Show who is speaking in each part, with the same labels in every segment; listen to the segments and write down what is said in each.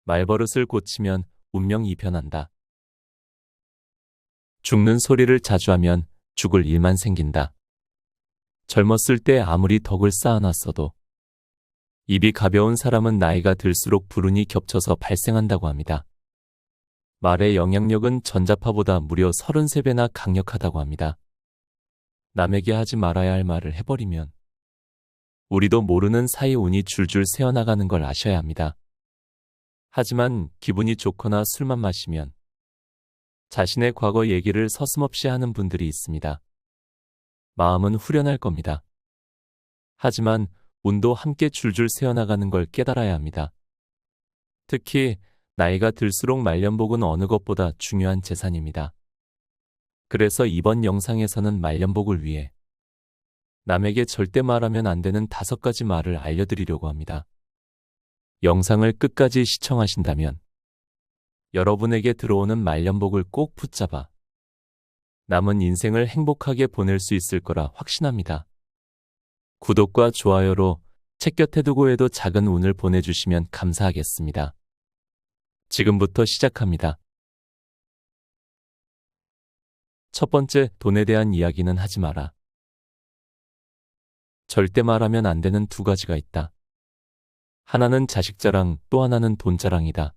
Speaker 1: 말버릇을 고치면 운명이 변한다. 죽는 소리를 자주 하면 죽을 일만 생긴다. 젊었을 때 아무리 덕을 쌓아놨어도 입이 가벼운 사람은 나이가 들수록 불운이 겹쳐서 발생한다고 합니다. 말의 영향력은 전자파보다 무려 33배나 강력하다고 합니다. 남에게 하지 말아야 할 말을 해버리면 우리도 모르는 사이 운이 줄줄 새어나가는 걸 아셔야 합니다. 하지만 기분이 좋거나 술만 마시면 자신의 과거 얘기를 서슴없이 하는 분들이 있습니다. 마음은 후련할 겁니다. 하지만 운도 함께 줄줄 새어나가는 걸 깨달아야 합니다. 특히 나이가 들수록 말년복은 어느 것보다 중요한 재산입니다. 그래서 이번 영상에서는 말년복을 위해 남에게 절대 말하면 안 되는 5가지 말을 알려드리려고 합니다. 영상을 끝까지 시청하신다면 여러분에게 들어오는 말년복을 꼭 붙잡아 남은 인생을 행복하게 보낼 수 있을 거라 확신합니다. 구독과 좋아요로 책 곁에 두고 해도 작은 운을 보내주시면 감사하겠습니다. 지금부터 시작합니다. 첫 번째, 돈에 대한 이야기는 하지 마라. 절대 말하면 안 되는 2가지가 있다. 하나는 자식 자랑, 또 하나는 돈 자랑이다.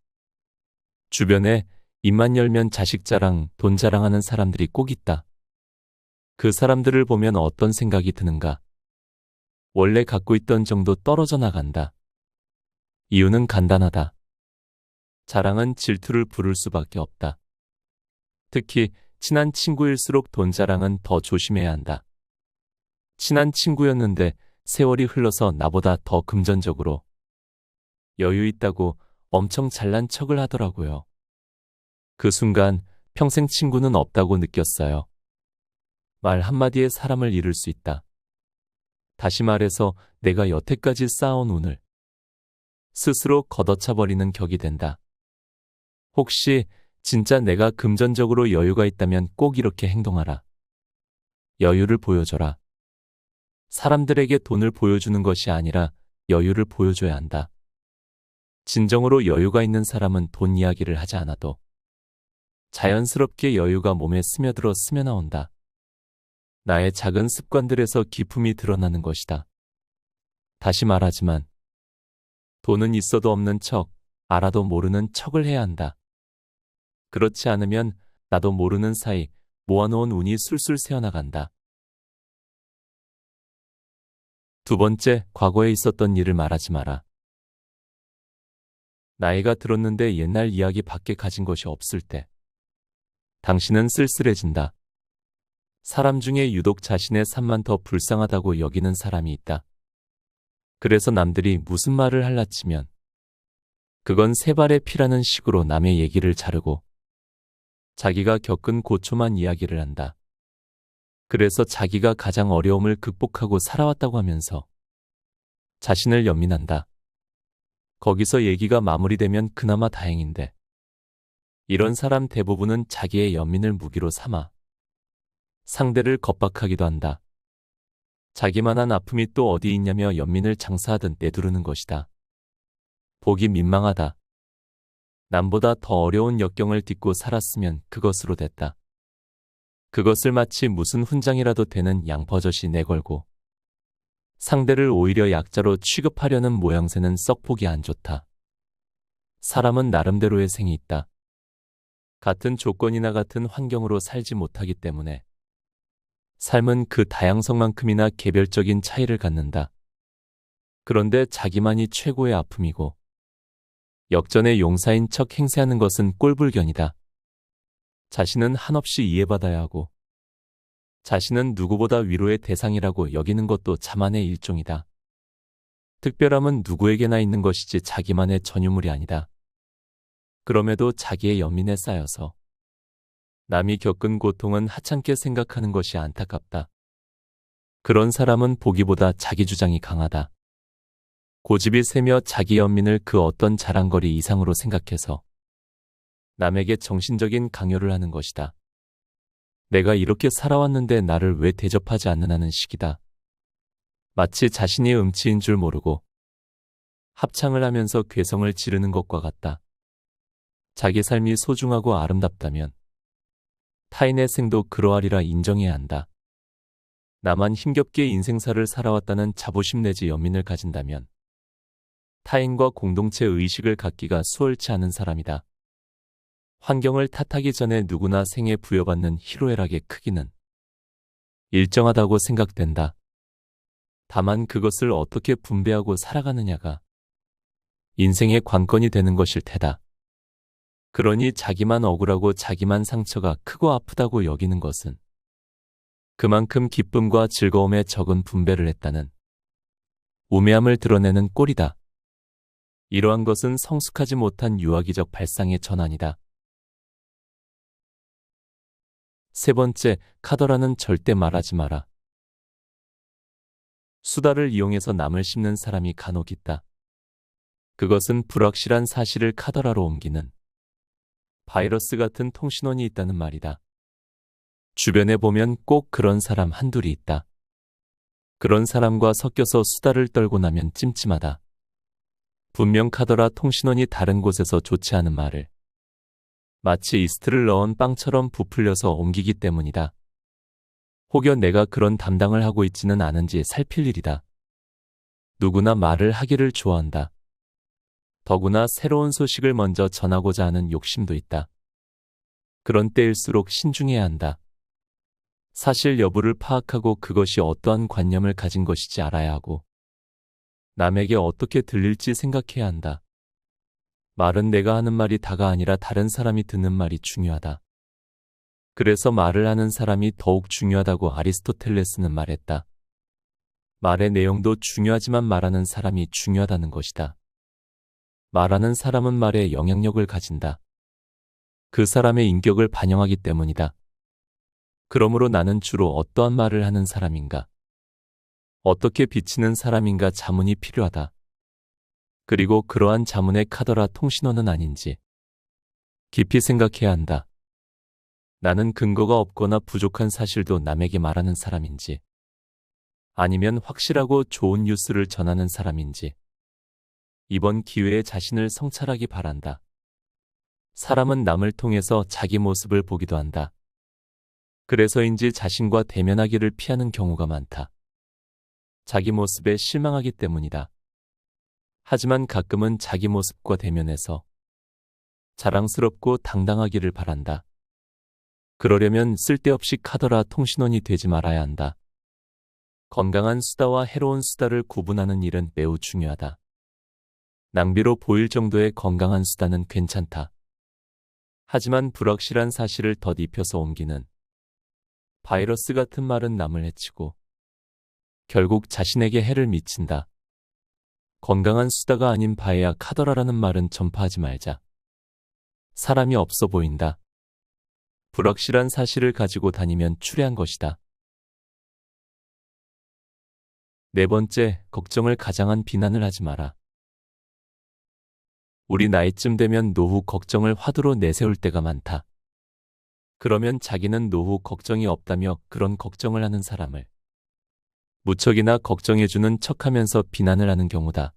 Speaker 1: 주변에 입만 열면 자식 자랑, 돈 자랑하는 사람들이 꼭 있다. 그 사람들을 보면 어떤 생각이 드는가? 원래 갖고 있던 정도 떨어져 나간다. 이유는 간단하다. 자랑은 질투를 부를 수밖에 없다. 특히 친한 친구일수록 돈 자랑은 더 조심해야 한다. 친한 친구였는데 세월이 흘러서 나보다 더 금전적으로 여유 있다고 엄청 잘난 척을 하더라고요. 그 순간 평생 친구는 없다고 느꼈어요. 말 한마디에 사람을 잃을 수 있다. 다시 말해서 내가 여태까지 쌓아온 운을 스스로 걷어차버리는 격이 된다. 혹시 진짜 내가 금전적으로 여유가 있다면 꼭 이렇게 행동하라. 여유를 보여줘라. 사람들에게 돈을 보여주는 것이 아니라 여유를 보여줘야 한다. 진정으로 여유가 있는 사람은 돈 이야기를 하지 않아도 자연스럽게 여유가 몸에 스며들어 스며나온다. 나의 작은 습관들에서 기품이 드러나는 것이다. 다시 말하지만 돈은 있어도 없는 척, 알아도 모르는 척을 해야 한다. 그렇지 않으면 나도 모르는 사이 모아놓은 운이 술술 새어나간다. 2번째, 과거에 있었던 일을 말하지 마라. 나이가 들었는데 옛날 이야기 밖에 가진 것이 없을 때 당신은 쓸쓸해진다. 사람 중에 유독 자신의 삶만 더 불쌍하다고 여기는 사람이 있다. 그래서 남들이 무슨 말을 할라치면 그건 세 발의 피라는 식으로 남의 얘기를 자르고 자기가 겪은 고초만 이야기를 한다. 그래서 자기가 가장 어려움을 극복하고 살아왔다고 하면서 자신을 연민한다. 거기서 얘기가 마무리되면 그나마 다행인데 이런 사람 대부분은 자기의 연민을 무기로 삼아 상대를 겁박하기도 한다. 자기만한 아픔이 또 어디 있냐며 연민을 장사하듯 내두르는 것이다. 보기 민망하다. 남보다 더 어려운 역경을 딛고 살았으면 그것으로 됐다. 그것을 마치 무슨 훈장이라도 되는 양버젓이 내걸고 상대를 오히려 약자로 취급하려는 모양새는 썩 보기 안 좋다. 사람은 나름대로의 생이 있다. 같은 조건이나 같은 환경으로 살지 못하기 때문에 삶은 그 다양성만큼이나 개별적인 차이를 갖는다. 그런데 자기만이 최고의 아픔이고 역전의 용사인 척 행세하는 것은 꼴불견이다. 자신은 한없이 이해받아야 하고 자신은 누구보다 위로의 대상이라고 여기는 것도 자만의 일종이다. 특별함은 누구에게나 있는 것이지 자기만의 전유물이 아니다. 그럼에도 자기의 연민에 쌓여서 남이 겪은 고통은 하찮게 생각하는 것이 안타깝다. 그런 사람은 보기보다 자기 주장이 강하다. 고집이 세며 자기 연민을 그 어떤 자랑거리 이상으로 생각해서 남에게 정신적인 강요를 하는 것이다. 내가 이렇게 살아왔는데 나를 왜 대접하지 않느냐는 식이다. 마치 자신이 음치인 줄 모르고 합창을 하면서 괴성을 지르는 것과 같다. 자기 삶이 소중하고 아름답다면 타인의 생도 그러하리라 인정해야 한다. 나만 힘겹게 인생사를 살아왔다는 자부심 내지 연민을 가진다면 타인과 공동체 의식을 갖기가 수월치 않은 사람이다. 환경을 탓하기 전에 누구나 생에 부여받는 희로애락의 크기는 일정하다고 생각된다. 다만 그것을 어떻게 분배하고 살아가느냐가 인생의 관건이 되는 것일 테다. 그러니 자기만 억울하고 자기만 상처가 크고 아프다고 여기는 것은 그만큼 기쁨과 즐거움에 적은 분배를 했다는 우매함을 드러내는 꼴이다. 이러한 것은 성숙하지 못한 유아기적 발상의 전환이다. 세 번째, 카더라는 절대 말하지 마라. 수다를 이용해서 남을 씹는 사람이 간혹 있다. 그것은 불확실한 사실을 카더라로 옮기는 바이러스 같은 통신원이 있다는 말이다. 주변에 보면 꼭 그런 사람 한둘이 있다. 그런 사람과 섞여서 수다를 떨고 나면 찜찜하다. 분명 카더라 통신원이 다른 곳에서 좋지 않은 말을 마치 이스트를 넣은 빵처럼 부풀려서 옮기기 때문이다. 혹여 내가 그런 담당을 하고 있지는 않은지 살필 일이다. 누구나 말을 하기를 좋아한다. 더구나 새로운 소식을 먼저 전하고자 하는 욕심도 있다. 그런 때일수록 신중해야 한다. 사실 여부를 파악하고 그것이 어떠한 관념을 가진 것인지 알아야 하고 남에게 어떻게 들릴지 생각해야 한다. 말은 내가 하는 말이 다가 아니라 다른 사람이 듣는 말이 중요하다. 그래서 말을 하는 사람이 더욱 중요하다고 아리스토텔레스는 말했다. 말의 내용도 중요하지만 말하는 사람이 중요하다는 것이다. 말하는 사람은 말에 영향력을 가진다. 그 사람의 인격을 반영하기 때문이다. 그러므로 나는 주로 어떠한 말을 하는 사람인가? 어떻게 비치는 사람인가 자문이 필요하다. 그리고 그러한 자문의 카더라 통신원은 아닌지 깊이 생각해야 한다. 나는 근거가 없거나 부족한 사실도 남에게 말하는 사람인지 아니면 확실하고 좋은 뉴스를 전하는 사람인지 이번 기회에 자신을 성찰하기 바란다. 사람은 남을 통해서 자기 모습을 보기도 한다. 그래서인지 자신과 대면하기를 피하는 경우가 많다. 자기 모습에 실망하기 때문이다. 하지만 가끔은 자기 모습과 대면해서 자랑스럽고 당당하기를 바란다. 그러려면 쓸데없이 카더라 통신원이 되지 말아야 한다. 건강한 수다와 해로운 수다를 구분하는 일은 매우 중요하다. 낭비로 보일 정도의 건강한 수다는 괜찮다. 하지만 불확실한 사실을 덧입혀서 옮기는 바이러스 같은 말은 남을 해치고 결국 자신에게 해를 미친다. 건강한 수다가 아닌 바에야 카더라라는 말은 전파하지 말자. 사람이 없어 보인다. 불확실한 사실을 가지고 다니면 추레한 것이다. 네 번째, 걱정을 가장한 비난을 하지 마라. 우리 나이쯤 되면 노후 걱정을 화두로 내세울 때가 많다. 그러면 자기는 노후 걱정이 없다며 그런 걱정을 하는 사람을 무척이나 걱정해주는 척하면서 비난을 하는 경우다.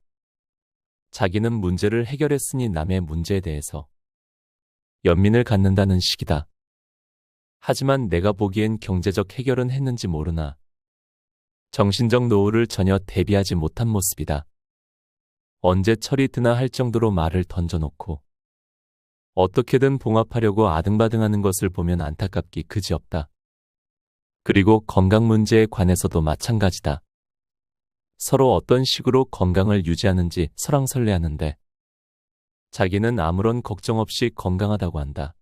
Speaker 1: 자기는 문제를 해결했으니 남의 문제에 대해서 연민을 갖는다는 식이다. 하지만 내가 보기엔 경제적 해결은 했는지 모르나 정신적 노후를 전혀 대비하지 못한 모습이다. 언제 철이 드나 할 정도로 말을 던져놓고 어떻게든 봉합하려고 아등바등하는 것을 보면 안타깝기 그지없다. 그리고 건강 문제에 관해서도 마찬가지다. 서로 어떤 식으로 건강을 유지하는지 설왕설래하는데 자기는 아무런 걱정 없이 건강하다고 한다.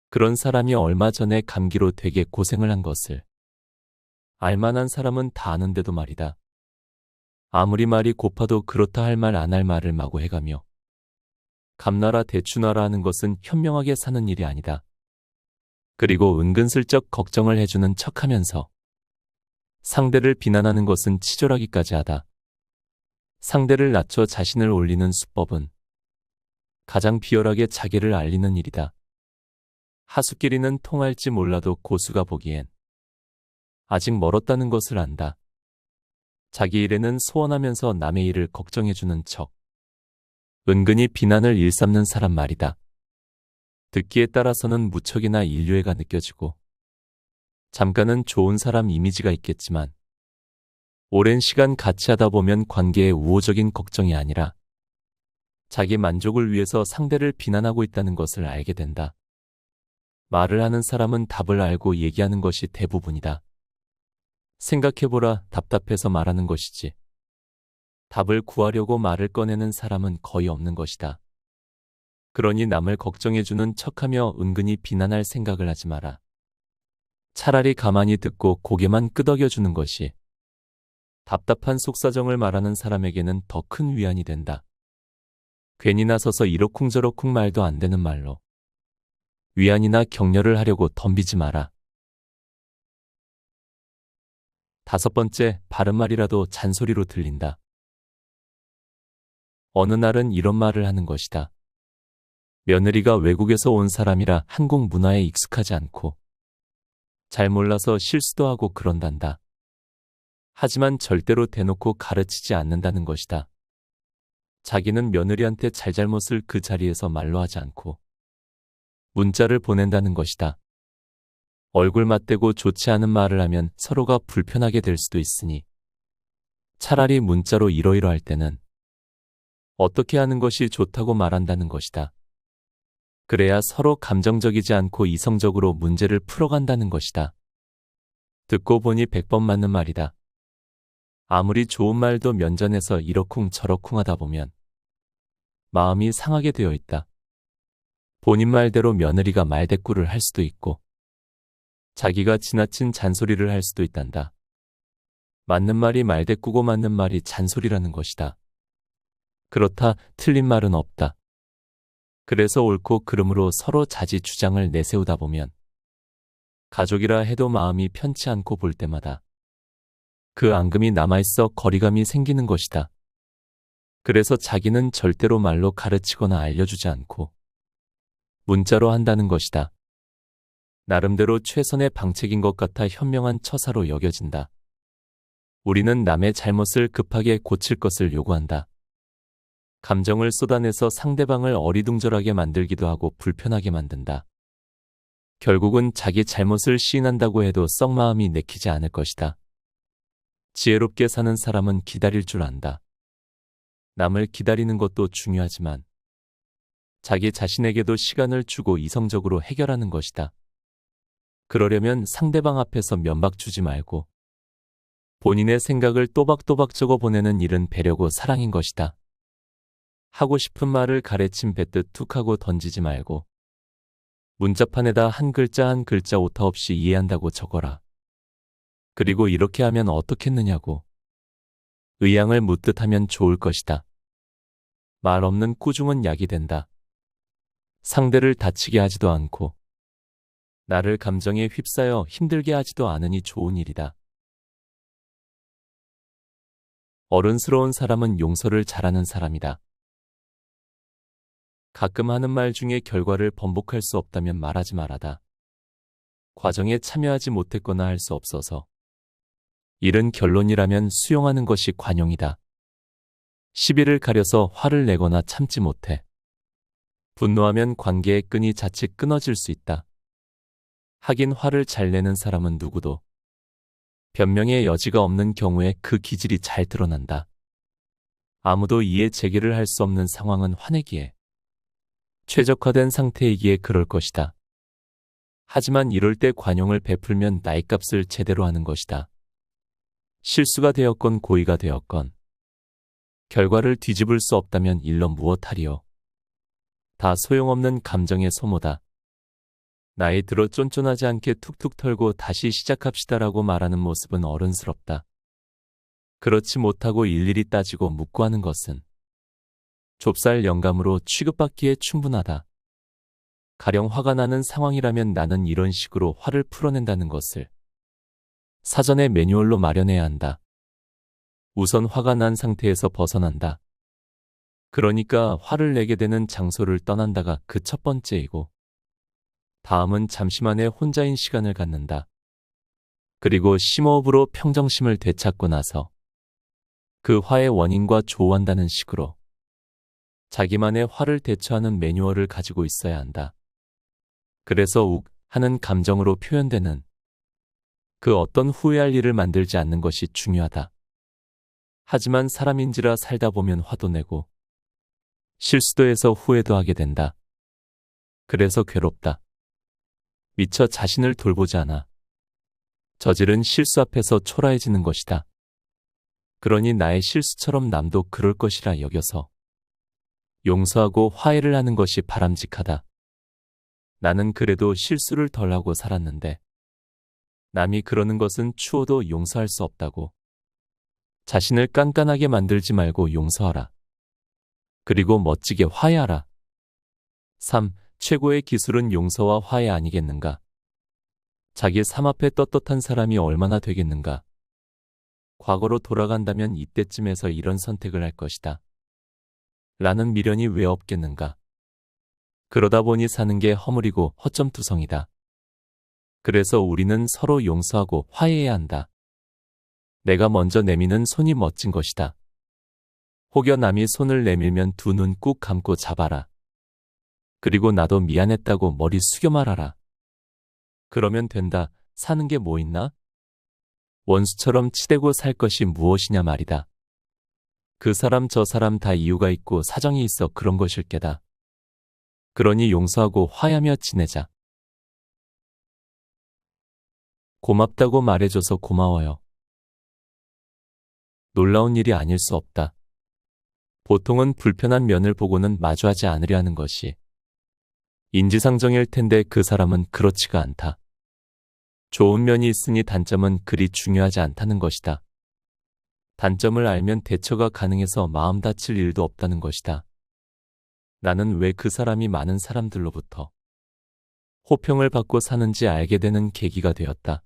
Speaker 1: 그런 사람이 얼마 전에 감기로 되게 고생을 한 것을 알만한 사람은 다 아는데도 말이다. 아무리 말이 고파도 그렇다 할 말 안 할 말을 마구 해가며 감나라 대추나라 하는 것은 현명하게 사는 일이 아니다. 그리고 은근슬쩍 걱정을 해주는 척하면서 상대를 비난하는 것은 치졸하기까지 하다. 상대를 낮춰 자신을 올리는 수법은 가장 비열하게 자기를 알리는 일이다. 하수끼리는 통할지 몰라도 고수가 보기엔 아직 멀었다는 것을 안다. 자기 일에는 소원하면서 남의 일을 걱정해주는 척 은근히 비난을 일삼는 사람 말이다. 듣기에 따라서는 무척이나 인류애가 느껴지고 잠깐은 좋은 사람 이미지가 있겠지만 오랜 시간 같이 하다 보면 관계의 우호적인 걱정이 아니라 자기 만족을 위해서 상대를 비난하고 있다는 것을 알게 된다. 말을 하는 사람은 답을 알고 얘기하는 것이 대부분이다. 생각해보라, 답답해서 말하는 것이지. 답을 구하려고 말을 꺼내는 사람은 거의 없는 것이다. 그러니 남을 걱정해주는 척하며 은근히 비난할 생각을 하지 마라. 차라리 가만히 듣고 고개만 끄덕여주는 것이 답답한 속사정을 말하는 사람에게는 더 큰 위안이 된다. 괜히 나서서 이러쿵저러쿵 말도 안 되는 말로 위안이나 격려를 하려고 덤비지 마라. 5번째, 바른말이라도 잔소리로 들린다. 어느 날은 이런 말을 하는 것이다. 며느리가 외국에서 온 사람이라 한국 문화에 익숙하지 않고 잘 몰라서 실수도 하고 그런단다. 하지만 절대로 대놓고 가르치지 않는다는 것이다. 자기는 며느리한테 잘잘못을 그 자리에서 말로 하지 않고 문자를 보낸다는 것이다. 얼굴 맞대고 좋지 않은 말을 하면 서로가 불편하게 될 수도 있으니 차라리 문자로 이러이러할 때는 어떻게 하는 것이 좋다고 말한다는 것이다. 그래야 서로 감정적이지 않고 이성적으로 문제를 풀어간다는 것이다. 듣고 보니 100번 맞는 말이다. 아무리 좋은 말도 면전에서 이러쿵 저러쿵 하다 보면 마음이 상하게 되어 있다. 본인 말대로 며느리가 말대꾸를 할 수도 있고 자기가 지나친 잔소리를 할 수도 있단다. 맞는 말이 말대꾸고 맞는 말이 잔소리라는 것이다. 그렇다, 틀린 말은 없다. 그래서 옳고 그름으로 서로 자지 주장을 내세우다 보면 가족이라 해도 마음이 편치 않고 볼 때마다 그 앙금이 남아있어 거리감이 생기는 것이다. 그래서 자기는 절대로 말로 가르치거나 알려주지 않고 문자로 한다는 것이다. 나름대로 최선의 방책인 것 같아 현명한 처사로 여겨진다. 우리는 남의 잘못을 급하게 고칠 것을 요구한다. 감정을 쏟아내서 상대방을 어리둥절하게 만들기도 하고 불편하게 만든다. 결국은 자기 잘못을 시인한다고 해도 썩 마음이 내키지 않을 것이다. 지혜롭게 사는 사람은 기다릴 줄 안다. 남을 기다리는 것도 중요하지만 자기 자신에게도 시간을 주고 이성적으로 해결하는 것이다. 그러려면 상대방 앞에서 면박 주지 말고 본인의 생각을 또박또박 적어 보내는 일은 배려고 사랑인 것이다. 하고 싶은 말을 가래침 뱉듯 툭 하고 던지지 말고 문자판에다 한 글자 한 글자 오타 없이 이해한다고 적어라. 그리고 이렇게 하면 어떻겠느냐고 의향을 묻듯 하면 좋을 것이다. 말 없는 꾸중은 약이 된다. 상대를 다치게 하지도 않고 나를 감정에 휩싸여 힘들게 하지도 않으니 좋은 일이다. 어른스러운 사람은 용서를 잘하는 사람이다. 가끔 하는 말 중에 결과를 번복할 수 없다면 말하지 말아다. 과정에 참여하지 못했거나 할 수 없어서 이른 결론이라면 수용하는 것이 관용이다. 시비를 가려서 화를 내거나 참지 못해 분노하면 관계의 끈이 자칫 끊어질 수 있다. 하긴 화를 잘 내는 사람은 누구도 변명의 여지가 없는 경우에 그 기질이 잘 드러난다. 아무도 이해 제기를 할 수 없는 상황은 화내기에 최적화된 상태이기에 그럴 것이다. 하지만 이럴 때 관용을 베풀면 나이값을 제대로 하는 것이다. 실수가 되었건 고의가 되었건 결과를 뒤집을 수 없다면 일러 무엇하리요. 다 소용없는 감정의 소모다. 나이 들어 쫀쫀하지 않게 툭툭 털고 다시 시작합시다라고 말하는 모습은 어른스럽다. 그렇지 못하고 일일이 따지고 묻고 하는 것은 좁쌀 영감으로 취급받기에 충분하다. 가령 화가 나는 상황이라면 나는 이런 식으로 화를 풀어낸다는 것을 사전에 매뉴얼로 마련해야 한다. 우선 화가 난 상태에서 벗어난다. 그러니까 화를 내게 되는 장소를 떠난다가 그 첫 번째이고 다음은 잠시만의 혼자인 시간을 갖는다. 그리고 심호흡으로 평정심을 되찾고 나서 그 화의 원인과 조우한다는 식으로 자기만의 화를 대처하는 매뉴얼을 가지고 있어야 한다. 그래서 욱 하는 감정으로 표현되는 그 어떤 후회할 일을 만들지 않는 것이 중요하다. 하지만 사람인지라 살다 보면 화도 내고 실수도 해서 후회도 하게 된다. 그래서 괴롭다. 미처 자신을 돌보지 않아 저지른 실수 앞에서 초라해지는 것이다. 그러니 나의 실수처럼 남도 그럴 것이라 여겨서 용서하고 화해를 하는 것이 바람직하다. 나는 그래도 실수를 덜하고 살았는데 남이 그러는 것은 추워도 용서할 수 없다고. 자신을 깐깐하게 만들지 말고 용서하라. 그리고 멋지게 화해하라. 3. 최고의 기술은 용서와 화해 아니겠는가? 자기 삶 앞에 떳떳한 사람이 얼마나 되겠는가? 과거로 돌아간다면 이때쯤에서 이런 선택을 할 것이다. 라는 미련이 왜 없겠는가? 그러다 보니 사는 게 허물이고 허점투성이다. 그래서 우리는 서로 용서하고 화해해야 한다. 내가 먼저 내미는 손이 멋진 것이다. 혹여 남이 손을 내밀면 두 눈 꾹 감고 잡아라. 그리고 나도 미안했다고 머리 숙여 말하라. 그러면 된다. 사는 게 뭐 있나? 원수처럼 치대고 살 것이 무엇이냐 말이다. 그 사람 저 사람 다 이유가 있고 사정이 있어 그런 것일 게다. 그러니 용서하고 화해하며 지내자. 고맙다고 말해줘서 고마워요. 놀라운 일이 아닐 수 없다. 보통은 불편한 면을 보고는 마주하지 않으려 하는 것이 인지상정일 텐데 그 사람은 그렇지가 않다. 좋은 면이 있으니 단점은 그리 중요하지 않다는 것이다. 단점을 알면 대처가 가능해서 마음 다칠 일도 없다는 것이다. 나는 왜 그 사람이 많은 사람들로부터 호평을 받고 사는지 알게 되는 계기가 되었다.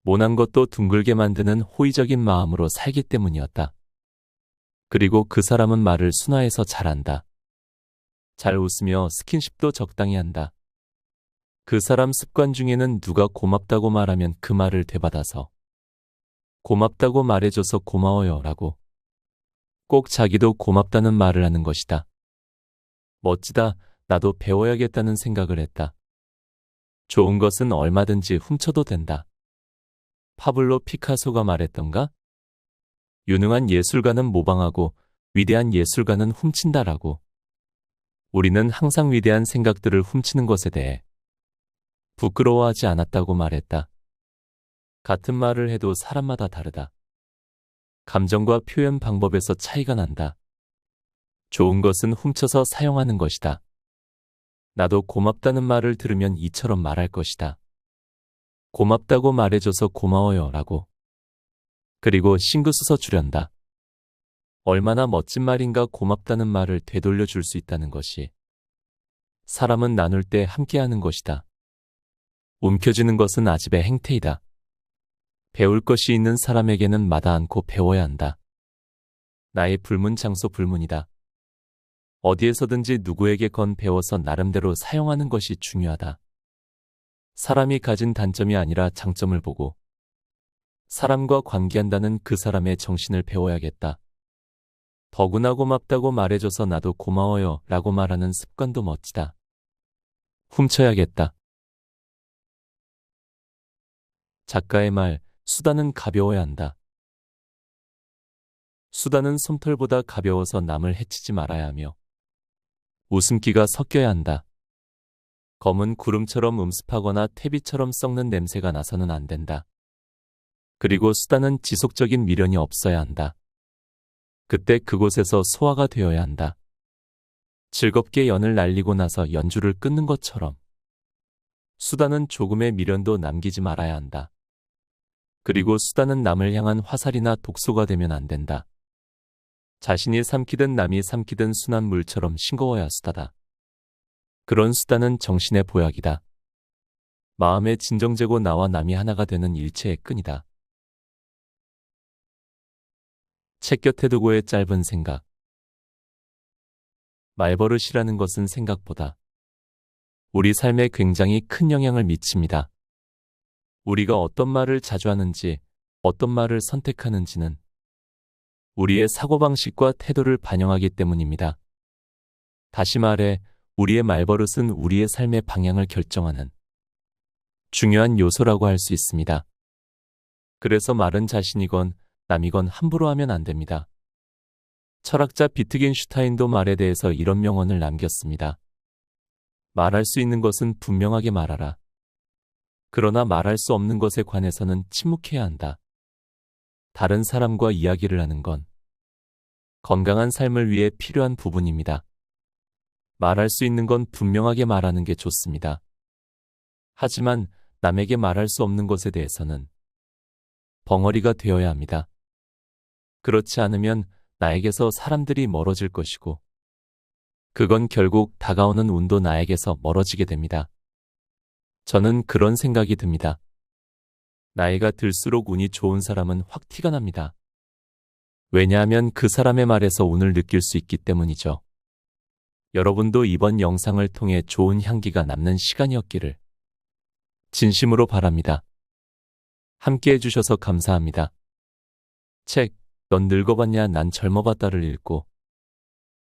Speaker 1: 모난 것도 둥글게 만드는 호의적인 마음으로 살기 때문이었다. 그리고 그 사람은 말을 순화해서 잘한다. 잘 웃으며 스킨십도 적당히 한다. 그 사람 습관 중에는 누가 고맙다고 말하면 그 말을 되받아서 고맙다고 말해줘서 고마워요 라고 꼭 자기도 고맙다는 말을 하는 것이다. 멋지다. 나도 배워야겠다는 생각을 했다. 좋은 것은 얼마든지 훔쳐도 된다. 파블로 피카소가 말했던가? 유능한 예술가는 모방하고 위대한 예술가는 훔친다라고. 우리는 항상 위대한 생각들을 훔치는 것에 대해 부끄러워하지 않았다고 말했다. 같은 말을 해도 사람마다 다르다. 감정과 표현 방법에서 차이가 난다. 좋은 것은 훔쳐서 사용하는 것이다. 나도 고맙다는 말을 들으면 이처럼 말할 것이다. 고맙다고 말해줘서 고마워요 라고. 그리고 싱긋 웃어 주련다. 얼마나 멋진 말인가. 고맙다는 말을 되돌려 줄 수 있다는 것이 사람은 나눌 때 함께하는 것이다. 움켜쥐는 것은 아집의 행태이다. 배울 것이 있는 사람에게는 마다 않고 배워야 한다. 나의 불문 장소 불문이다. 어디에서든지 누구에게건 배워서 나름대로 사용하는 것이 중요하다. 사람이 가진 단점이 아니라 장점을 보고 사람과 관계한다는 그 사람의 정신을 배워야겠다. 더구나 고맙다고 말해줘서 나도 고마워요 라고 말하는 습관도 멋지다. 훔쳐야겠다. 작가의 말, 수다는 가벼워야 한다. 수다는 솜털보다 가벼워서 남을 해치지 말아야 하며 웃음기가 섞여야 한다. 검은 구름처럼 음습하거나 퇴비처럼 썩는 냄새가 나서는 안 된다. 그리고 수다는 지속적인 미련이 없어야 한다. 그때 그곳에서 소화가 되어야 한다. 즐겁게 연을 날리고 나서 연주를 끊는 것처럼 수다는 조금의 미련도 남기지 말아야 한다. 그리고 수다는 남을 향한 화살이나 독소가 되면 안 된다. 자신이 삼키든 남이 삼키든 순한 물처럼 싱거워야 수다다. 그런 수다는 정신의 보약이다. 마음의 진정제고 나와 남이 하나가 되는 일체의 끈이다. 책 곁에 두고의 짧은 생각. 말버릇이라는 것은 생각보다 우리 삶에 굉장히 큰 영향을 미칩니다. 우리가 어떤 말을 자주 하는지, 어떤 말을 선택하는지는 우리의 사고방식과 태도를 반영하기 때문입니다. 다시 말해, 우리의 말버릇은 우리의 삶의 방향을 결정하는 중요한 요소라고 할 수 있습니다. 그래서 말은 자신이건 남이건 함부로 하면 안 됩니다. 철학자 비트겐슈타인도 말에 대해서 이런 명언을 남겼습니다. 말할 수 있는 것은 분명하게 말하라. 그러나 말할 수 없는 것에 관해서는 침묵해야 한다. 다른 사람과 이야기를 하는 건 건강한 삶을 위해 필요한 부분입니다. 말할 수 있는 건 분명하게 말하는 게 좋습니다. 하지만 남에게 말할 수 없는 것에 대해서는 벙어리가 되어야 합니다. 그렇지 않으면 나에게서 사람들이 멀어질 것이고 그건 결국 다가오는 운도 나에게서 멀어지게 됩니다. 저는 그런 생각이 듭니다. 나이가 들수록 운이 좋은 사람은 확 티가 납니다. 왜냐하면 그 사람의 말에서 운을 느낄 수 있기 때문이죠. 여러분도 이번 영상을 통해 좋은 향기가 남는 시간이었기를 진심으로 바랍니다. 함께 해주셔서 감사합니다. 책, 넌 늙어봤냐 난 젊어봤다를 읽고